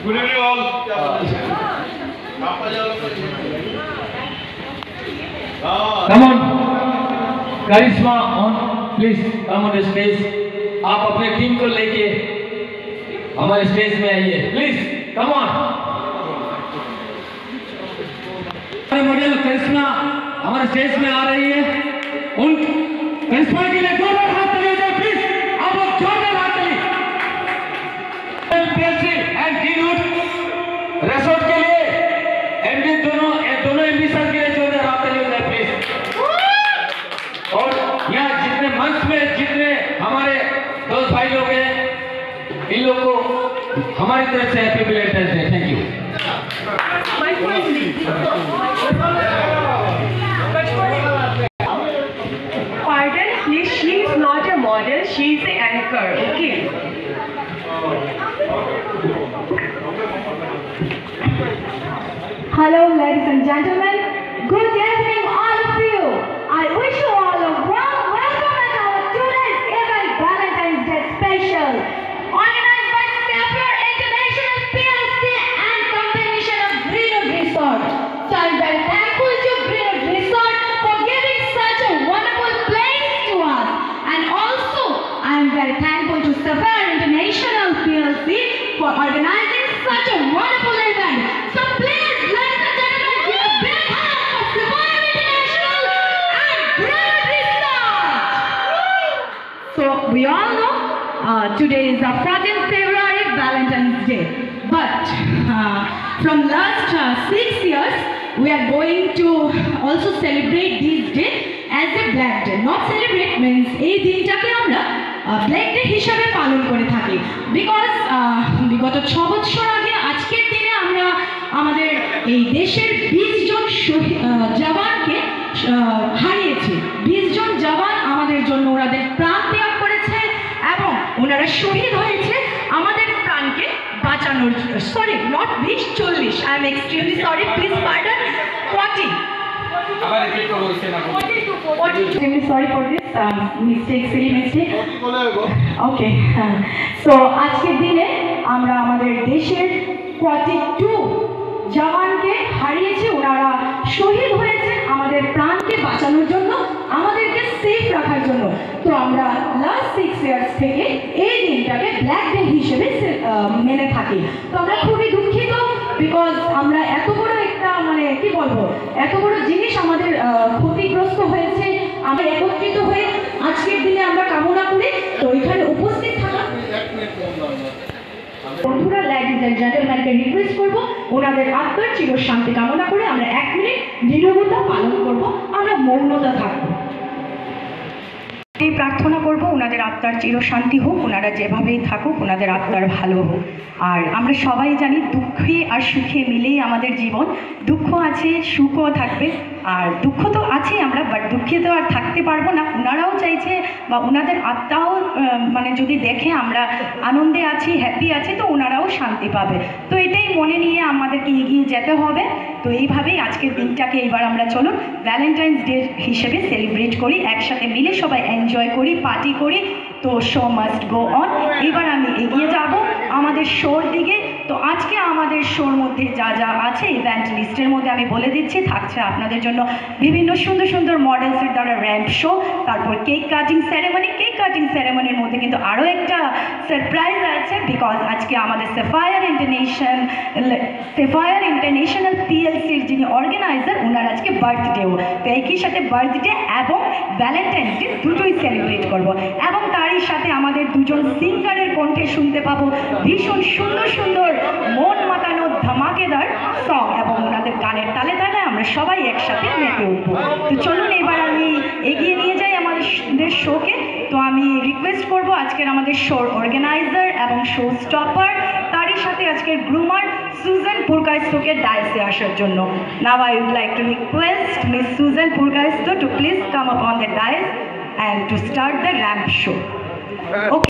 Good evening all. Come on, Karisma on, please come on the stage. आप अपने team को लेके हमारे स्टेज में आइए, प्लीज कम ऑन। हमारे मॉडल करिश्मा हमारे स्टेज में आ रही है, उन करिश्मा के लिए जोरदार हाथ तालियां दो प्लीज, आप लोग जोरदार हाथ तालियां। पीएलसी एंड डी-रूट रिसोर्ट के लिए एमडी दोनों एमडी सर के लिए जोरदार हाथ तालियां दो प्लीज। और यहाँ जितने मंच में जितने हमारे दोस्त भाई लोग हैं, इन लोग को हमारी तरफ से happy Valentine's day. Thank you. Pardon, please, she is not a model, she is an anchor, okay? Hello, ladies and gentlemen. Good evening, all of you. I wish you all a warm welcome at our today's event, Valentine's Day special, organized by Sapphire International PLC and combination of Greenwood Resort. So I'm very thankful to Greenwood Resort for giving such a wonderful place to us, and also I'm very thankful to Sapphire International PLC for organizing such a wonderful event. So please, ladies and gentlemen, give a big hand for Sapphire International and Greenwood Resort. So we all know today is the 14th February, Valentine's Day. But from last 6 years, we are going to also celebrate this day as a Black Day. Not celebrate means এই দিনটাকে আমরা Black Day হিসাবে পালন করে থাকি, because বিগত 6 বছর আগে আজকের দিনে আমরা আমাদের এই দেশের 20 জন জওয়ানকে হারিয়েছি। 20 জন জওয়ান আমাদের জন্য ওনাদের প্রাণ ত্যাগ করেছে এবং ওনারা শহীদ হয়েছে আমাদের প্রাণকে বাঁচানোর। Sorry, not 20, 40, I am extremely sorry, please pardon, 40। Extremely sorry for this mistake, silly mistake. Okay, so আজকের দিনে আমরা আমাদের দেশের 42 জওয়ানকে হারিয়েছি। ওনারা শহীদ হয়েছে আমাদের প্রাণকে বাঁচানোর জন্য, আমাদেরকে সেফ রাখার জন্য। তো আমরা লাস্ট 6 ইয়ার্স থেকে এই দিনটাকে ব্ল্যাক ডে হিসেবে মেনে থাকি। তো আমরা খুবই দুঃখিত, বিকজ আমরা এত বড় একটা মানে কি বলবো, এত বড় জিনিস আমাদের ক্ষতিগ্রস্ত হয়েছে। আমরা একত্রিত হয়ে আজকের দিনে আমরা কামনা করি তো এখানে উপস্থিত থাকা বন্ধুরা, লেডিজ এন্ড জেন্টলম্যানকে রিকোয়েস্ট করবো ওনাদের আত্মার চিরশান্তি কামনা করে আমরা 1 মিনিট নীরবতা পালন করব, আমরা মৌনতা থাকবো। এই প্রার্থনা করব ওনাদের আত্মার চিরশান্তি হোক, ওনারা যেভাবেই থাকুক ওনাদের আত্মার ভালো হোক। আর আমরা সবাই জানি দুঃখে আর সুখে মিলেই আমাদের জীবন। দুঃখ আছে, সুখও থাকবে, আর দুঃখ তো আছে আমরা, বাট দুঃখে তো আর থাকতে পারবো না। ওনারাও চাইছে বা ওনাদের আত্মাও মানে যদি দেখে আমরা আনন্দে আছি, হ্যাপি আছি, তো ওনারাও শান্তি পাবে। তো এটাই মনে নিয়ে আমাদেরকে এগিয়ে যেতে হবে। তো এইভাবেই আজকের দিনটাকে এবার আমরা চলুন ভ্যালেন্টাইন্স ডে হিসেবে সেলিব্রেট করি, একসাথে মিলে সবাই এনজয় করি, পার্টি করি। তো শো মাস্ট গো অন। এবার আমি এগিয়ে যাব আমাদের শোর দিকে। তো আজকে আমাদের শোর মধ্যে যা যা আছে ইভেন্ট লিস্টের মধ্যে আমি বলে দিচ্ছি। থাকছে আপনাদের জন্য বিভিন্ন সুন্দর সুন্দর মডেলসের দ্বারা র্যাম্প শো, তারপর cake cutting ceremony. Cake cutting সেরেমনির মধ্যে কিন্তু আরও একটা সারপ্রাইজ আছে, বিকজ আজকে আমাদের সাফায়ার ইন্টারন্যাশনাল পিএলসির যিনি অর্গানাইজার, ওনার আজকে বার্থডেও। তো একই সাথে বার্থডে এবং ভ্যালেন্টাইন্স ডে দুটোই সেলিব্রেট করব। এবং তারই সাথে আমাদের দুজন সিঙ্গারের কণ্ঠে শুনতে পাবো ভীষণ সুন্দর সুন্দর মন মাতানো ধামাকেদার সং, এবং ওনাদের গানের তালে তালে আমরা সবাই একসাথে মেতে উঠবো। তো চলুন এবার আমি এগিয়ে নিয়ে যাই আমাদের শোকে। তো আমি রিকোয়েস্ট করব আজকের আমাদের শোর অর্গানাইজার এবং শো স্টপার, তারই সাথে আজকের গ্রুমার সুজান পুরকাইস্তোকে ডায়েসে আসার জন্য। Now I would like to request miss Susan Purkaystha to please come up on the dais and to start the ramp show. Okay.